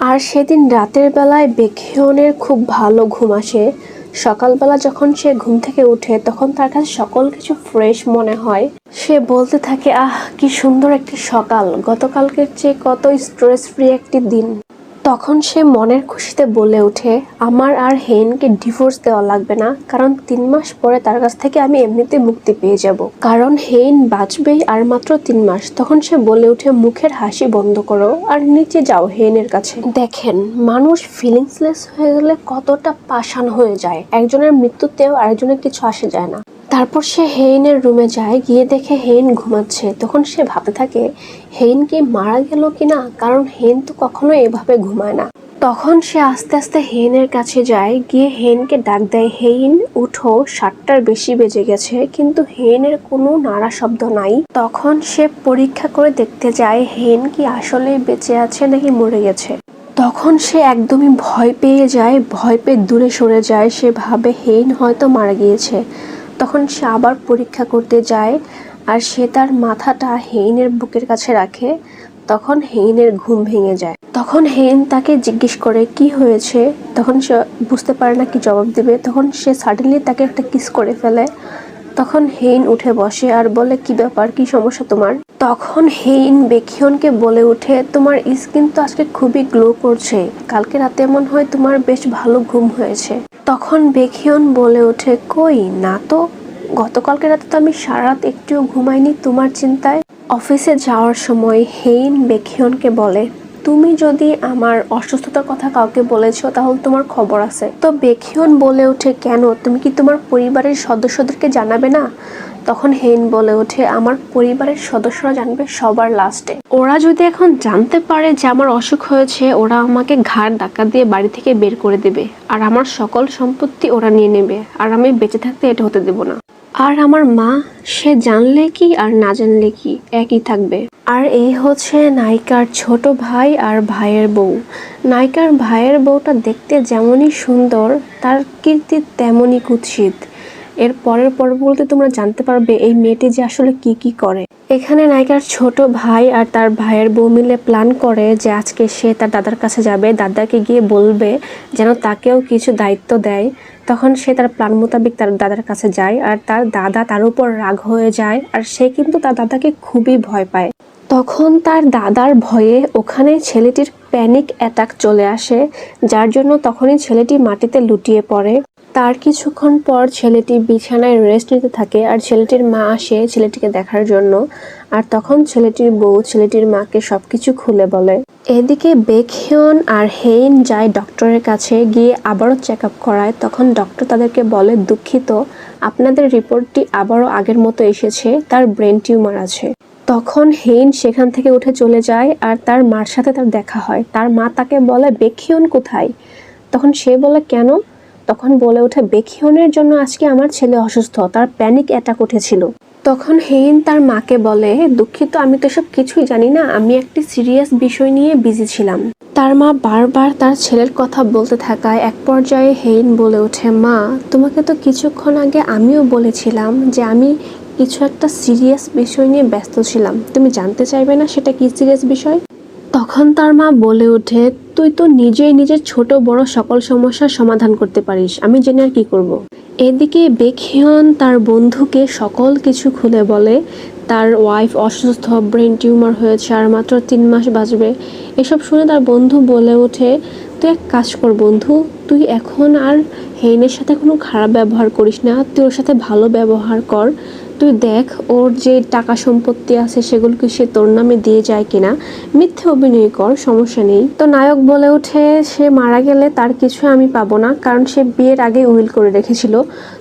আর সেদিন রাতের বেলায় বেখিয়নের খুব ভালো ঘুম আসে। সকালবেলা যখন সে ঘুম থেকে উঠে তখন তার কাছে সকল কিছু ফ্রেশ মনে হয়। সে বলতে থাকে, আহ কি সুন্দর একটি সকাল, গতকালকের চেয়ে কত স্ট্রেস ফ্রি একটি দিন। তখন সে মনের খুশিতে বলে ওঠে, আমার আর হেইনকে ডিভোর্স দেওয়া লাগবে না, কারণ 3 মাস পরে তার কাছ থেকে আমি এমনিতে মুক্তি পেয়ে যাব, কারণ হেইন বাঁচবেই আর মাত্র 3 মাস। তখন সে বলে ওঠে, মুখের হাসি বন্ধ করো আর নিচে যাও হেইনের কাছে। দেখেন, মানুষ ফিলিংসলেস হয়ে গেলে কতটা পাষাণ হয়ে যায়, একজনের মৃত্যুতেও আরেকজনের কিছু আসে যায় না। তারপর সে হেইনের রুমে যায়, গিয়ে দেখে হেইন ঘুমাচ্ছে। তখন সে ভাবতে থাকে হেইন কি মারা গেল কিনা, কারণ হেইন তো কখনো এভাবে ঘুমায় না। তখন সে আস্তে আস্তে হেইনের কাছে যায়, গিয়ে হেইনকে ডাক দেয়, হেইন উঠো, 7টার বেশি বেজে গেছে। কিন্তু হেইনের কোনো নাড়া শব্দ নাই। তখন সে পরীক্ষা করে দেখতে যায় হেইন কি আসলে বেঁচে আছে নাকি মরে গেছে। তখন সে একদমই ভয় পেয়ে যায়, ভয় পেয়ে দূরে সরে যায়। সে ভাবে হেইন হয়তো মারা গিয়েছে। তখন সে আবার পরীক্ষা করতে যায়, আর সে তার মাথাটা হেইনের বুকের কাছে রাখে। তখন হেইনের ঘুম ভেঙে যায়। তখন হেইন তাকে জিজ্ঞেস করে কি হয়েছে। তখন সে বুঝতে পারে না কি জবাব দিবে। তখন সে সাডেনলি তাকে একটা কিস করে ফেলে। তখন হেইন উঠে বসে আর বলে, কি ব্যাপার, কি সমস্যা তোমার? তখন হেইন বেখিয়নকে বলে ওঠে, তোমার স্কিন তো আজকে খুবই গ্লো করছে, কালকে রাতে মনে হয় তোমার বেশ ভালো ঘুম হয়েছে। তখন বেখিয়ন বলে ওঠে, কই না তো, গতকালকে রাতে তো আমি সারা রাত একটুও ঘুমাইনি তোমার চিন্তায়। অফিসে যাওয়ার সময় হেইন বেখিয়নকে বলে, তুমি যদি আমার অসুস্থতার কথা কাউকে বলেছো তাহলে তোমার খবর আছে। তো বেখিয়ন বলে ওঠে, কেন, তুমি কি তোমার পরিবারের সদস্যদেরকে জানাবে না? তখন হেইন বলে ওঠে, আমার পরিবারের সদস্যরা জানবে সবার লাস্টে। ওরা যদি এখন জানতে পারে যে আমার অসুখ হয়েছে, ওরা আমাকে ঘাড় ধাক্কা দিয়ে বাড়ি থেকে বের করে দেবে, আর আমার সকল সম্পত্তি ওরা নিয়ে নেবে, আর আমি বেঁচে থাকতে এটা হতে দেব না। আর আমার মা, সে জানলে কি আর না জানলে কি একই থাকবে। আর এই হচ্ছে নায়িকার ছোট ভাই আর ভাইয়ের বউ। নায়িকার ভাইয়ের বউটা দেখতে যেমনই সুন্দর, তার কীর্তি তেমনই কুৎসিত। এর পরের পর্বগুলোতে তোমরা জানতে পারবে এই মেয়েটি যে আসলে কি কি করে। এখানে নায়িকার ছোট ভাই আর তার ভাইয়ের বউ মিলে প্ল্যান করে যে আজকে সে তার দাদার কাছে যাবে, দাদাকে গিয়ে বলবে যেন তাকেও কিছু দায়িত্ব দেয়। তখন সে তার প্ল্যান মোতাবেক তার দাদার কাছে যায়, আর তার দাদা তার উপর রাগ হয়ে যায়, আর সে কিন্তু তার দাদাকে খুবই ভয় পায়। তখন তার দাদার ভয়ে ওখানে ছেলেটির প্যানিক অ্যাটাক চলে আসে, যার জন্য তখনই ছেলেটি মাটিতে লুটিয়ে পড়ে। তার কিছুক্ষণ পর ছেলেটি বিছানায় রেস্ট নিতে থাকে, আর ছেলেটির মা আসে ছেলেটিকে দেখার জন্য। আর তখন ছেলেটির বউ ছেলেটির মাকে সবকিছু খুলে বলে। এদিকে বেখিয়ন আর হেইন যায় ডক্টরের কাছে, গিয়ে আবারও চেক আপ করায়। তখন ডক্টর তাদেরকে বলে, দুঃখিত, আপনাদের রিপোর্টটি আবারও আগের মতো এসেছে, তার ব্রেন টিউমার আছে। তখন হেইন সেখান থেকে উঠে চলে যায়, আর তার মার সাথে তার দেখা হয়। তার মা তাকে বলে, বেখিয়ন কোথায়? তখন সে বলে, কেন? তখন বলে ওঠে, বেখিয়নের জন্য আজকে আমার ছেলে অসুস্থ, তার প্যানিক অ্যাটাক উঠেছিল। তখন হেইন তার মাকে বলে, দুঃখিত, আমি তো সব কিছুই জানি না, আমি একটি সিরিয়াস বিষয় নিয়ে বিজি ছিলাম। তার মা বারবার তার ছেলের কথা বলতে থাকায় এক পর্যায়ে হেইন বলে ওঠে, মা, তোমাকে তো কিছুক্ষণ আগে আমিও বলেছিলাম যে আমি কিছু একটা সিরিয়াস বিষয় নিয়ে ব্যস্ত ছিলাম, তুমি জানতে চাইবে না সেটা কি সিরিয়াস বিষয়? তখন তার মা বলে ওঠে, তুই তো নিজেই নিজের ছোট বড় সকল সমস্যার সমাধান করতে পারিস, আমি জেনে আর কি করব। এদিকে বেখিয়ন তার বন্ধুকে সকল কিছু খুলে বলে, তার ওয়াইফ অসুস্থ, ব্রেন টিউমার হয়েছে, আর মাত্র 3 মাস বাঁচবে। এসব শুনে তার বন্ধু বলে ওঠে, তুই এক কাজ কর বন্ধু, তুই এখন আর হেইনের সাথে কোনো খারাপ ব্যবহার করিস না, তুই ওর সাথে ভালো ব্যবহার কর। তুই দেখ ওর যে টাকা সম্পত্তি আছে সেগুলোকে সে তোর নামে দিয়ে যায় কিনা, মিথ্যে অভিনয় কর, সমস্যা নেই। তো নায়ক বলে ওঠে, সে মারা গেলে তার কিছু আমি পাবো না, কারণ সে বিয়ের আগে উইল করে রেখেছিল।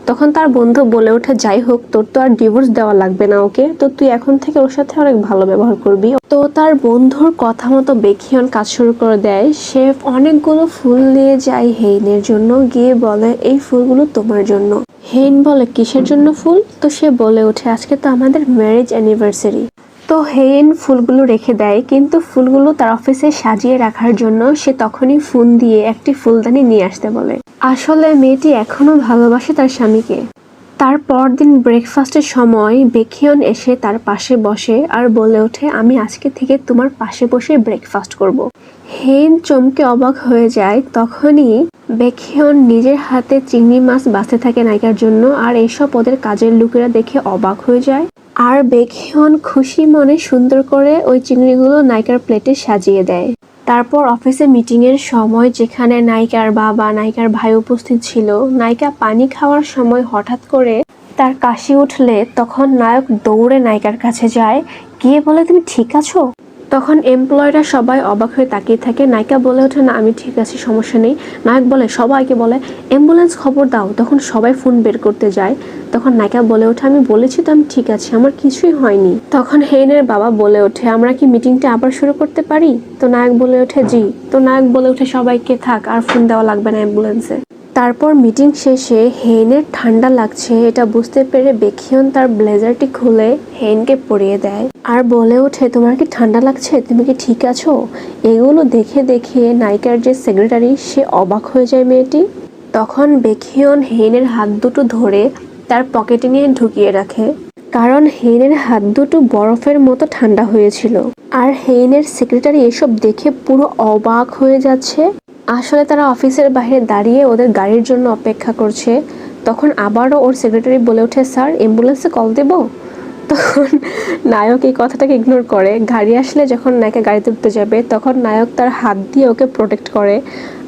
তখন তার বন্ধু বলে ওঠে, যাই হোক, তোর তো আর ডিভোর্স দেওয়া লাগবে না ওকে, তো তুই এখন থেকে ওর সাথে অনেক ভালো ব্যবহার করবি। তো তার বন্ধুর কথা মতো বেখিয়ন কাজ শুরু করে দেয়। সে অনেকগুলো ফুল নিয়ে যায় হেইনের জন্য, গিয়ে বলে, এই ফুলগুলো তোমার জন্য। হেইন বলে, কিসের জন্য ফুল? তো সে বলে ওঠে, আজকে তো আমাদের ম্যারেজ অ্যানিভার্সারি। তো হেইন ফুলগুলো রেখে দেয়, কিন্তু ফুলগুলো তার অফিসে সাজিয়ে রাখার জন্য সে তখনই ফোন দিয়ে একটি ফুলদানি নিয়ে আসতে বলে। আসলে মেয়েটি এখনো ভালোবাসে তার স্বামীকে। তার পরদিন ব্রেকফাস্টের সময় বেখিয়ন এসে তার পাশে বসে আর বলে ওঠে, আমি আজকে থেকে তোমার পাশে বসে ব্রেকফাস্ট করব। হেইন চমকে অবাক হয়ে যায়। তখনই বেখিয়ন নিজের হাতে চিংড়ি মাছ বাছতে থাকে নায়িকার জন্য, আর এসব ওদের কাজের লোকেরা দেখে অবাক হয়ে যায়। আর বেখিয়ন খুশি মনে সুন্দর করে ওই চিংড়িগুলো নায়িকার প্লেটে সাজিয়ে দেয়। তারপর অফিসে মিটিংয়ের সময় যেখানে নায়িকার বাবা, নায়িকার ভাই উপস্থিত ছিল, নায়িকা পানি খাওয়ার সময় হঠাৎ করে তার কাশি উঠলে তখন নায়ক দৌড়ে নায়িকার কাছে যায়, গিয়ে বলে, তুমি ঠিক আছো? তখন এমপ্লয়িরা সবাই অবাক হয়ে তাকিয়ে থাকে। নায়িকা বলে ওঠে, না আমি ঠিক আছি, সমস্যা নেই। নায়ক বলে, সবাইকে বলে অ্যাম্বুলেন্স খবর দাও। তখন সবাই ফোন বের করতে যায়। তখন নায়িকা বলে ওঠে, আমি বলেছি তো আমি ঠিক আছি, আমার কিছুই হয়নি। তখন হেইনের বাবা বলে ওঠে, আমরা কি মিটিংটা আবার শুরু করতে পারি? তো নায়ক বলে ওঠে, জি। তো নায়ক বলে ওঠে, সবাইকে থাক, আর ফোন দেওয়া লাগবে না অ্যাম্বুলেন্সে। তারপর মিটিং শেষে হেইনের ঠান্ডা লাগছে এটা বুঝতে পেরে বেখিয়ন তার ব্লেজারটি খুলে হেইনকে পরিয়ে দেয় আর বলে ওঠে, তোমার কি ঠান্ডা লাগছে? তুমি কি ঠিক আছো? এগুলো দেখে দেখে নায়িকার যে সেক্রেটারি সে অবাক হয়ে যায় মেয়েটি। তখন বেখিয়ন হেইনের হাত দুটো ধরে তার পকেটে নিয়ে ঢুকিয়ে রাখে, কারণ হেইনের হাত দুটো বরফের মতো ঠান্ডা হয়েছিল। আর হেইনের সেক্রেটারি এসব দেখে পুরো অবাক হয়ে যাচ্ছে। আসলে তারা অফিসের বাইরে দাঁড়িয়ে ওদের গাড়ির জন্য অপেক্ষা করছে। তখন আবারও ওর সেক্রেটারি বলে ওঠে, স্যার অ্যাম্বুলেন্সে কল দেব? তখন নায়ক এই কথাটাকে ইগনোর করে। গাড়ি আসলে যখন নায়িকা গাড়িতে উঠতে যাবে তখন নায়ক তার হাত দিয়ে ওকে প্রোটেক্ট করে।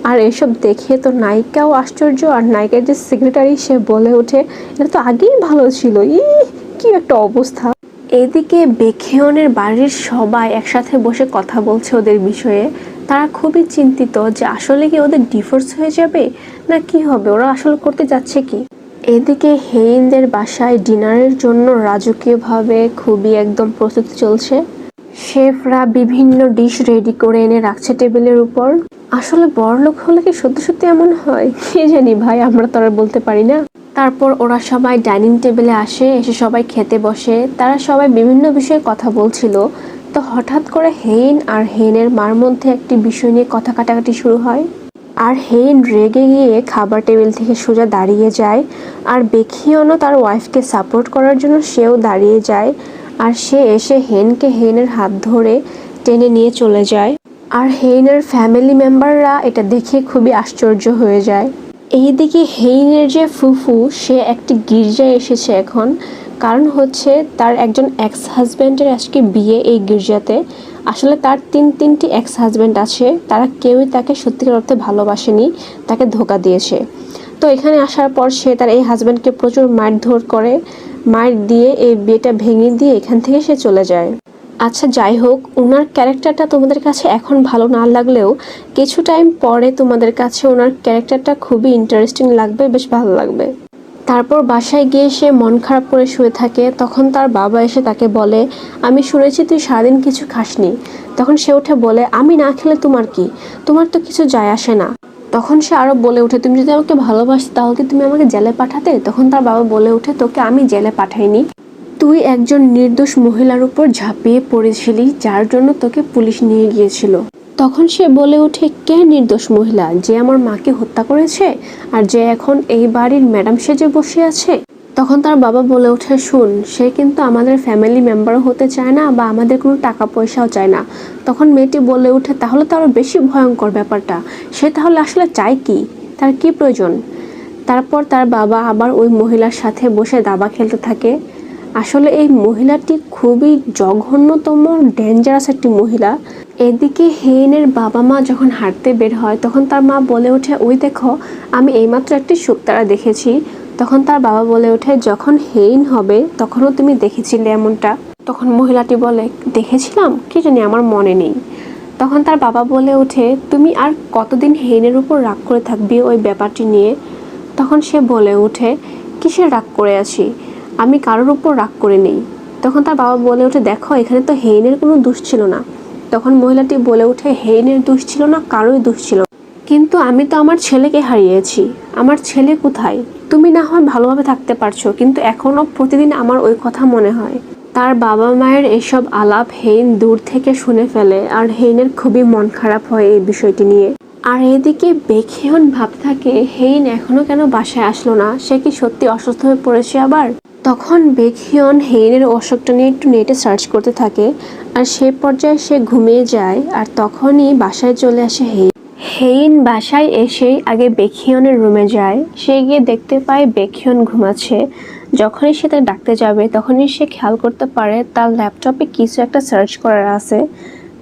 আর এসব দেখে তো নায়িকাও আশ্চর্য, আর নায়িকার যে সেক্রেটারি সে বলে ওঠে, এটা তো আগেই ভালো ছিল, কি একটা অবস্থা। এদিকে বেখিয়নের বাড়ির সবাই একসাথে বসে কথা বলছে ওদের বিষয়ে। তারা খুবই চিন্তিত যে আসলে কি ওদের ডিভোর্স হয়ে যাবে না কি হবে, ওরা আসলে করতে যাচ্ছে কি। এদিকে হেইনদের বাসায় ডিনারের জন্য রাজকীয়ভাবে খুবই একদম প্রস্তুতি চলছে। শেফরা বিভিন্ন ডিশ রেডি করে এনে রাখছে টেবিলের উপর। আসলে বড়লোক হলে কি সত্যি সত্যি এমন হয় কি জানি ভাই, আমরা তো আর বলতে পারি না। তারপর ওরা সবাই ডাইনিং টেবিলে আসে, এসে সবাই খেতে বসে। তারা সবাই বিভিন্ন বিষয়ে কথা বলছিল। তো হঠাৎ করে হেইন আর হেইনের মার মধ্যে একটি বিষয় নিয়ে কথা কাটাকাটি শুরু হয়। আর হেইন রেগে গিয়ে খাবার টেবিল থেকে সোজা দাঁড়িয়ে যায়। আর বেখিয়নও তার ওয়াইফকে সাপোর্ট করার জন্য সেও দাঁড়িয়ে যায়। আর সে এসে হেইনকে হেইনের হাত ধরে টেনে নিয়ে চলে যায়। আর হেইনের ফ্যামিলি মেম্বাররা এটা দেখে খুবই আশ্চর্য হয়ে যায়। এইদিকে হেইনের যে ফুফু সে একটি গির্জায় এসেছে এখন, কারণ হচ্ছে তার একজন এক্স হাজব্যান্ডের আজকে বিয়ে এই গির্জাতে। আসলে তার তিনটি এক্স হাজব্যান্ড আছে, তারা কেউই তাকে সত্যিকার অর্থে ভালোবাসেনি, তাকে ধোঁকা দিয়েছে। তো এখানে আসার পর সে তার এই হাজব্যান্ডকে প্রচুর মারধর করে, মার দিয়ে এই বিয়েটা ভেঙে দিয়ে এখান থেকে সে চলে যায়। আচ্ছা যাই হোক, ওনার ক্যারেক্টারটা তোমাদের কাছে এখন ভালো না লাগলেও কিছু টাইম পরে তোমাদের কাছে ওনার ক্যারেক্টারটা খুবই ইন্টারেস্টিং লাগবে, বেশ ভালো লাগবে। তারপর বাসায় গিয়ে সে মন খারাপ করে শুয়ে থাকে। তখন তার বাবা এসে তাকে বলে, আমি শুনেছি তুই সারাদিন কিছু খাসনি। তখন সে উঠে বলে, আমি না খেলে তোমার কি, তোমার তো কিছু যায় আসে না। তখন সে আরো বলে ওঠে, তুমি যদি আমাকে ভালোবাসতে তাহলে কি তুমি আমাকে জেলে পাঠাতে? তখন তার বাবা বলে ওঠে, তোকে আমি জেলে পাঠাইনি, তুই একজন নির্দোষ মহিলার উপর ঝাঁপিয়ে পড়েছিলি যার জন্য তোকে পুলিশ নিয়ে গিয়েছিল। তখন সে বলে ওঠে, কে নির্দোষ মহিলা? যে আমার মাকে হত্যা করেছে আর যে এখন এই বাড়ির ম্যাডাম সেজে বসে আছে। তখন তার বাবা বলে ওঠে, শুন, সে কিন্তু আমাদের ফ্যামিলি মেম্বারও হতে চায় না বা আমাদের কোনো টাকা পয়সাও চায় না। তখন মেয়েটি বলে ওঠে, তাহলে তো আরও বেশি ভয়ঙ্কর ব্যাপারটা, সে তাহলে আসলে চায় কি, তার কি প্রয়োজন? তারপর তার বাবা আবার ওই মহিলার সাথে বসে দাবা খেলতে থাকে। আসলে এই মহিলাটি খুবই জঘন্যতম ডেঞ্জারাস একটি মহিলা। এদিকে হেইনের বাবা মা যখন হাঁটতে বের হয় তখন তার মা বলে ওঠে, ওই দেখো, আমি এইমাত্র একটি শুকতারা দেখেছি। তখন তার বাবা বলে ওঠে, যখন হেইন হবে তখনও তুমি দেখেছিলে এমনটা? তখন মহিলাটি বলে, দেখেছিলাম, কি জানি, আমার মনে নেই। তখন তার বাবা বলে ওঠে, তুমি আর কতদিন হেইনের উপর রাগ করে থাকবে ওই ব্যাপারটি নিয়ে? তখন সে বলে ওঠে, কিসের রাগ করে আছি, আমি কারোর উপর রাগ করে নেই। তখন তার বাবা বলে ওঠে, দেখো, এখানে তো হেইনের কোনো দোষ ছিল না। তখন মহিলাটি বলে ওঠে, হেইনের দোষ ছিল না, কারোই দোষ ছিল, কিন্তু আমি তো আমার ছেলেকে হারিয়েছি, আমার ছেলে কোথায়? তুমি না হয় ভালোভাবে থাকতে পারছো, কিন্তু এখনো প্রতিদিন আমার ওই কথা মনে হয়। তার বাবা মায়ের এসব আলাপ হেইন দূর থেকে শুনে ফেলে, আর হেইনের খুবই মন খারাপ হয় এই বিষয়টি নিয়ে। আর এদিকে বেখিয়ন ভাবতে থাকে হেইন এখনো কেন বাসায় আসলো না, সে কি সত্যি অসুস্থ হয়ে পড়েছে আবার। তখন বেখিয়ন হেইনের অসুখটা নিয়ে একটু নেটে সার্চ করতে থাকে, আর সেই পর্যায়ে সে ঘুমিয়ে যায়। আর তখনই বাসায় চলে আসে হেইন। হেইন বাসায় এসেই আগে বেখিয়নের রুমে যায়। সে গিয়ে দেখতে পায় বেখিয়ন ঘুমাচ্ছে। যখনই সে তাকে ডাকতে যাবে তখনই সে খেয়াল করতে পারে তার ল্যাপটপে কিছু একটা সার্চ করার আছে।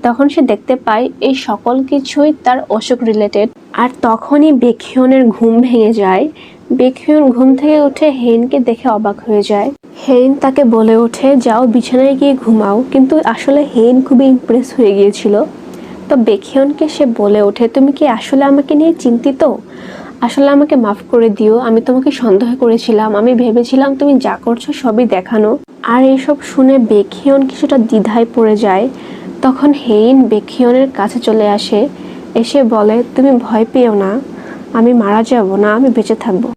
তখন সে দেখতে পায় এই সকল কিছুই তার অসুখ রিলেটেড। আর তখনই বেখিয়নের ঘুম ভেঙে যায়। বেখিয়ন ঘুম থেকে উঠে হেইনকে দেখে অবাক হয়ে যায়। হেইন তাকে বলে ওঠে যাও বিছানায় গিয়ে ঘুমাও, কিন্তু আসলে হেইন খুবই ইমপ্রেস হয়ে গিয়েছিল। তো বেখিয়নকে সে বলে ওঠে তুমি কি আসলে আমাকে নিয়ে চিন্তিত? আসলে আমাকে মাফ করে দিও, আমি তোমাকে সন্দেহ করেছিলাম, আমি ভেবেছিলাম তুমি যা করছো সবই দেখানো। আর এসব শুনে বেখিয়ন কিছুটা দ্বিধায় পড়ে যায়। তখন হেইন বেখিয়নের কাছে চলে আসে, এসে বলে তুমি ভয় পেও না, আমি মারা যাব না, আমি বেঁচে থাকবো।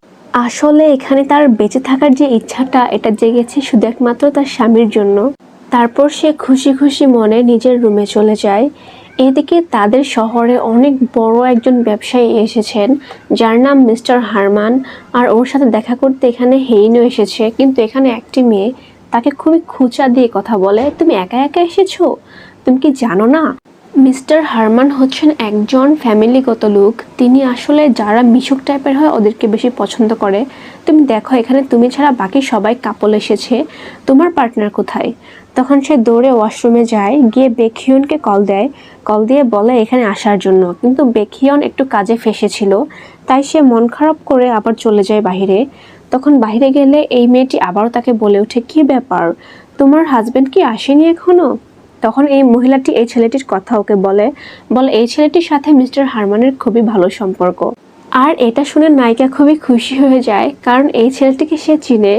আসলে এখানে তার বেঁচে থাকার যে ইচ্ছাটা এটা জেগেছে শুধু একমাত্র তার স্বামীর জন্য। তারপর সে খুশি খুশি মনে নিজের রুমে চলে যায়। এদিকে তাদের শহরে অনেক বড় একজন ব্যবসায়ী এসেছেন যার নাম মিস্টার হারমান। আর ওর সাথে দেখা করতে এখানে হেইনও এসেছে, কিন্তু এখানে একটি মেয়ে তাকে খুবই খোঁচা দিয়ে কথা বলে, তুমি একা একা এসেছো, তুমি কি জানো না মিস্টার হারমান হচ্ছেন একজন ফ্যামিলিগত লোক। তিনি আসলে যারা মিশুক টাইপের হয় ওদেরকে বেশি পছন্দ করে। তুমি দেখো এখানে তুমি ছাড়া বাকি সবাই কাপল এসেছে, তোমার পার্টনার কোথায়? তখন সে দৌড়ে ওয়াশরুমে যায়, গিয়ে বেখিয়নকে কল দেয়। কল দিয়ে বলে এখানে আসার জন্য, কিন্তু বেখিয়ন একটু কাজে ফেঁসেছিল, তাই সে মন খারাপ করে আবার চলে যায় বাহিরে। তখন বাইরে গেলে এই মেয়েটি আবারও তাকে বলে ওঠে কি ব্যাপার, তোমার হাজবেন্ড কি আসেনি এখনো? তখন এই মহিলাটি এই ছেলেটির কথা ওকে বলে এই ছেলেটির সাথে মিস্টার হারমানের খুবই ভালো সম্পর্ক। আর এটা শুনে নায়িকা খুবই খুশি হয়ে যায়, কারণ এই ছেলেটিকে সে চিনে।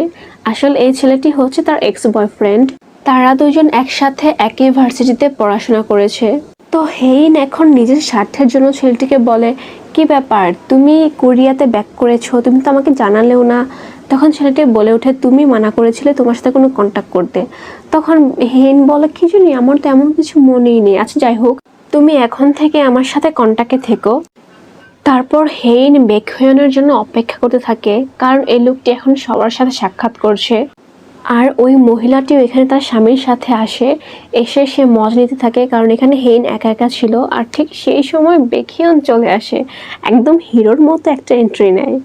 আসলে এই ছেলেটি হচ্ছে তার এক্স বয়ফ্রেন্ড। তারা দুজন একসাথে একই ভার্সিটিতে পড়াশোনা করেছে। তো হেইন এখন নিজের স্বার্থের জন্য ছেলেটিকে বলে কি ব্যাপার, তুমি কোরিয়াতে ব্যাক করেছো, তুমি তো আমাকে জানালেও না। তখন ছেলেটি বলে ওঠে তুমি মানা করেছিলে তোমার সাথে কোনো কন্ট্যাক্ট করতে। তখন হেইন বলে কি জানি আমার তো এমন কিছু মনেই নেই, আচ্ছা যাই হোক তুমি এখন থেকে আমার সাথে কন্ট্যাক্টে থেকো। তারপর হেইন বেখিয়নের জন্য অপেক্ষা করতে থাকে, কারণ এই লোকটি এখন সবার সাথে সাক্ষাৎ করছে। আর ওই মহিলাটিও এখানে তার স্বামীর সাথে আসে, এসে সে মজা নিতে থাকে, কারণ এখানে হেইন একা একা ছিল। আর ঠিক সেই সময় বেখিয়ন চলে আসে, একদম হিরোর মতো একটা এন্ট্রি নেয়।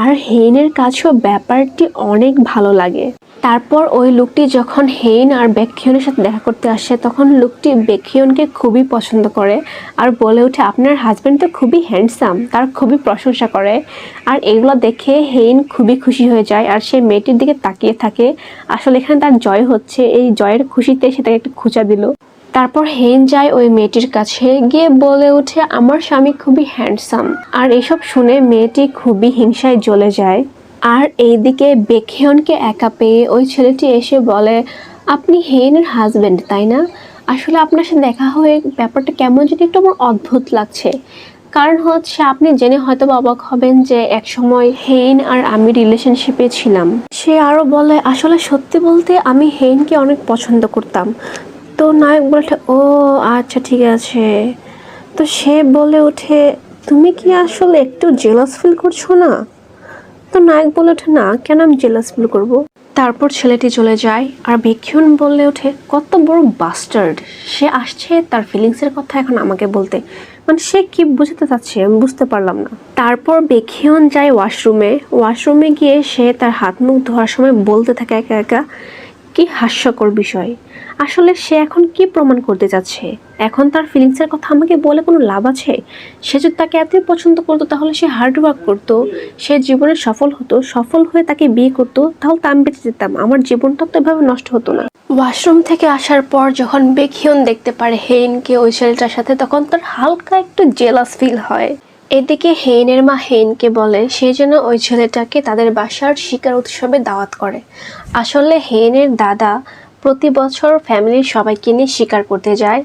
আর হেইনের কাছেও ব্যাপারটি অনেক ভালো লাগে। তারপর ওই লোকটি যখন হেইন আর বেখিয়নের সাথে দেখা করতে আসে তখন লোকটি বেখিয়নকে খুবই পছন্দ করে আর বলে ওঠে আপনার হাজবেন্ড তো খুবই হ্যান্ডসাম, তার খুবই প্রশংসা করে। আর এগুলো দেখে হেইন খুবই খুশি হয়ে যায় আর সে মেয়েটির দিকে তাকিয়ে থাকে। আসলে এখানে তার জয় হচ্ছে, এই জয়ের খুশিতে সে তাকে একটা খোঁচা দিল। তারপর হেইন যায় ওই মেয়েটির কাছে, গিয়ে বলে ওঠে আমার স্বামী খুবই হ্যান্ডসাম। আর এসব শুনে মেয়েটি খুবই হিংসায় জ্বলে যায়। আর এইদিকে বেখিয়নকে একা পেয়ে ওই ছেলেটি এসে বলে আপনি হেইনের হাজবেন্ড তাই না? আসলে আপনার সাথে দেখা হয়ে ব্যাপারটা কেমন যদি একটু আমার অদ্ভুত লাগছে। কারণ হচ্ছে আপনি জেনে হয়তো অবাক হবেন যে একসময় হেইন আর আমি রিলেশনশিপে ছিলাম। সে আরো বলে আসলে সত্যি বলতে আমি হেইনকে অনেক পছন্দ করতাম। তো নায়ক বলে ও আচ্ছা ঠিক আছে। তো সে বলে ওঠে তুমি কি আসলে একটু জেলাস ফিল করছো না? তো নায়ক বলে ওঠে না, কেন আমি জেলাস ফিল করবো? তারপর ছেলেটি চলে যায় আর বেখিয়ন বলে ওঠে কত বড় বাস্টার্ড, সে আসছে তার ফিলিংসের কথা এখন আমাকে বলতে, মানে সে কি বুঝতে চাচ্ছে আমি বুঝতে পারলাম না। তারপর বেখিয়ন যায় ওয়াশরুমে গিয়ে সে তার হাত মুখ ধোয়ার সময় বলতে থাকে একা একা কি হাস্যকর বিষয়। আসলে সে এখন কি প্রমাণ করতে যাচ্ছে? এখন তার ফিলিংসের কথা আমাকে বলে কোনো লাভ আছে? সে যদি তাকে এতই পছন্দ করতো তাহলে সে হার্ড ওয়ার্ক করতো, সে জীবনে সফল হতো, সফল হয়ে তাকে বিয়ে করতো, তাহলে তো আমি বেঁচে যেতাম, আমার জীবনটা তো এভাবে নষ্ট হতো না। ওয়াশরুম থেকে আসার পর যখন বেখিয়ন দেখতে পারে হেইনকে ওই ছেলেটার সাথে তখন তার হালকা একটু জেলাস ফিল হয়। এদিকে হেইনের মা হেইনকে বলে সে যেন ওই ছেলেটাকে তাদের বাসার শিকার উৎসবে দাওয়াত করে। আসলে হেইনের দাদা প্রতি বছর ফ্যামিলির সবাইকে নিয়ে শিকার করতে যায়,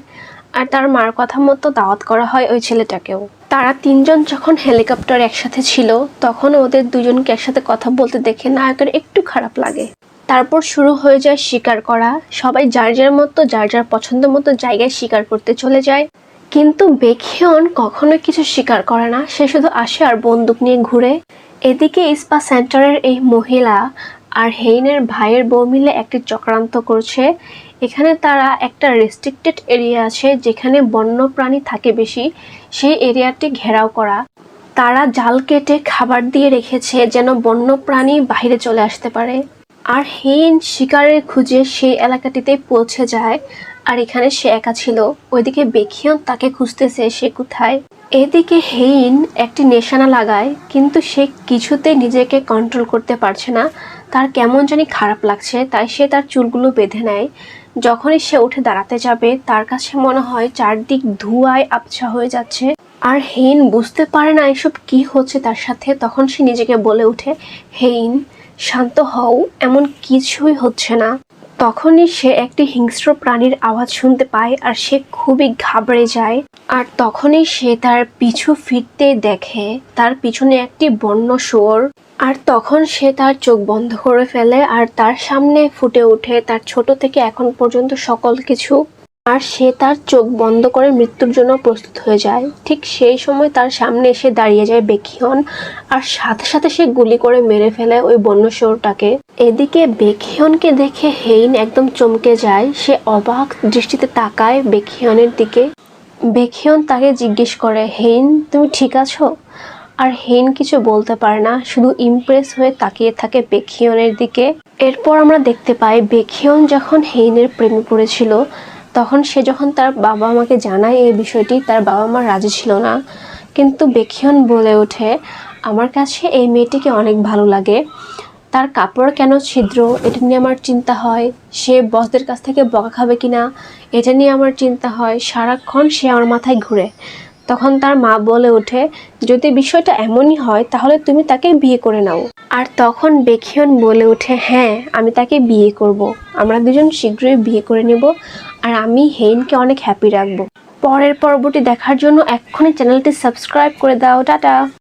আর তার মার কথা মতো দাওয়াত করা হয় ওই ছেলেটাকেও। তারা তিনজন যখন হেলিকপ্টার একসাথে ছিল তখন ওদের দুজনকে একসাথে কথা বলতে দেখে নায়কের একটু খারাপ লাগে। তারপর শুরু হয়ে যায় শিকার করা, সবাই যার যার মতো যার যার পছন্দ মতো জায়গায় শিকার করতে চলে যায়। কিন্তু বেখিয়ন কখনোই কিছু স্বীকার করে না, সে শুধু আসে আর বন্দুক নিয়ে ঘুরে। এদিকে স্পা সেন্টারের এই মহিলা আর হেইনের ভাইয়ের বউ মিলে একটি চক্রান্ত করছে। এখানে তারা একটা রেস্ট্রিক্টেড এরিয়া আছে যেখানে বন্যপ্রাণী থাকে বেশি, সেই এরিয়াটি ঘেরাও করা। তারা জাল কেটে খাবার দিয়ে রেখেছে যেন বন্যপ্রাণী বাইরে চলে আসতে পারে। আর হেইন শিকারের খুঁজে সেই এলাকাটিতে পৌঁছে যায়, আর এখানে সে একা ছিল। ওইদিকে বেখিয়ন তাকে খুঁজতেছে সে কোথায়। এদিকে হেইন একটি নিশানা লাগায়, কিন্তু সে কিছুতেই নিজেকে কন্ট্রোল করতে পারছে না। তার কেমন জানি খারাপ লাগছে, তাই সে তার চুলগুলো বেঁধে নেয়। যখনই সে উঠে দাঁড়াতে যাবে তার কাছে মনে হয় চারদিক ধোঁয়ায় আবছা হয়ে যাচ্ছে। আর হেইন বুঝতে পারে না এসব কি হচ্ছে তার সাথে। তখন সে নিজেকে বলে ওঠে, হেইন শান্ত হও, এমন কিছুই হচ্ছে না। তখনই সে একটি হিংস্র প্রাণীর আওয়াজ শুনতে পায় আর সে খুবই ঘাবড়ে যায়। আর তখনই সে তার পিছু ফিরতে দেখে তার পিছনে একটি বন্য শুয়োর। আর তখন সে তার চোখ বন্ধ করে ফেলে আর তার সামনে ফুটে ওঠে তার ছোট থেকে এখন পর্যন্ত সকল কিছু। আর সে তার চোখ বন্ধ করে মৃত্যুর জন্য প্রস্তুত হয়ে যায়। ঠিক সেই সময় তার সামনে এসে দাঁড়িয়ে যায় বেখিয়ন, আর সাথে সাথে সে গুলি করে মেরে ফেলে ওই বন্য শুয়োরটাকে। এদিকে বেখিয়নকে দেখে হেইন একদম চমকে যায়। সে অবাক দৃষ্টিতে তাকায় বেখিয়নের দিকে। বেখিয়ন তাকে জিজ্ঞেস করে, হেইন তুমি ঠিক আছো? আর হেইন কিছু বলতে পারে না, শুধু ইমপ্রেস হয়ে তাকিয়ে থাকে বেখিয়নের দিকে। এরপর আমরা দেখতে পাই বেখিয়ন যখন হেইনের প্রেমে পড়েছিল, তখন সে যখন তার বাবা মাকে জানায় এই বিষয়টি, তার বাবা মা রাজি ছিল না। কিন্তু বেখিয়ন বলে ওঠে, আমার কাছে এই মেয়েটিকে অনেক ভালো লাগে। তার কাপড় কেন ছিদ্র এটা নিয়ে আমার চিন্তা হয়, সে বসদের কাছ থেকে বকা খাবে কিনা এটা নিয়ে আমার চিন্তা হয়, সারাক্ষণ সে আমার মাথায় ঘুরে। তখন তার মা বলে ওঠে, যদি বিষয়টা এমনই হয় তাহলে তুমি তাকে বিয়ে করে নাও। আর তখন বেখিয়ন বলে ওঠে, হ্যাঁ আমি তাকে বিয়ে করব, আমরা দুজন শীঘ্রই বিয়ে করে নেব, আর আমি হেইনকে অনেক হ্যাপি রাখবো। পরের পর্বটি দেখার জন্য এক্ষুনি চ্যানেলটি সাবস্ক্রাইব করে দাও। টাটা।